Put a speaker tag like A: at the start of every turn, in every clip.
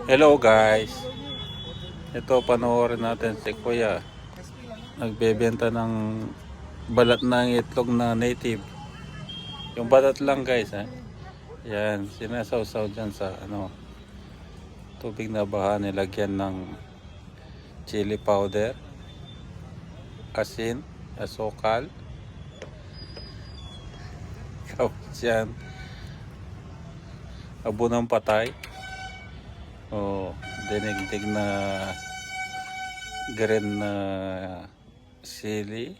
A: Hello guys. Ito panoorin natin si Kuya. Nagbebenta ng balat ng itlog na native. Yung balat lang guys ha. Yan, sinasawsaw dyan sa tubig na baha, nilagyan ng chili powder, asin, asukal. Tapos yan, abo ng patay. Dinigdig na green na sili,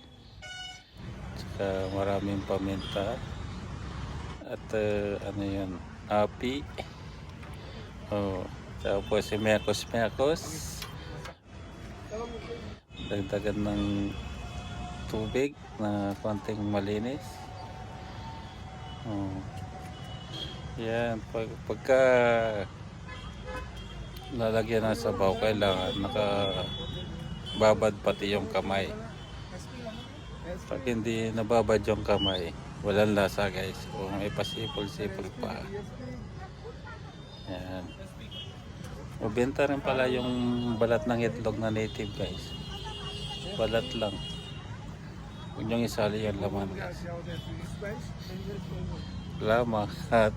A: tsaka maraming paminta at api. Tapos si mekos dagdagan ng tubig na konting malinis. Yan, pagka lalagyan ng sabaw, kailangan nakababad pati yung kamay. Pag hindi nababad yung kamay, walang lasa guys. Kung ipasipol-sipol pa. Yan. Mabenta rin pala yung balat ng itlog na native guys. Balat lang. Huwag niyong isali yung laman guys. Salamat.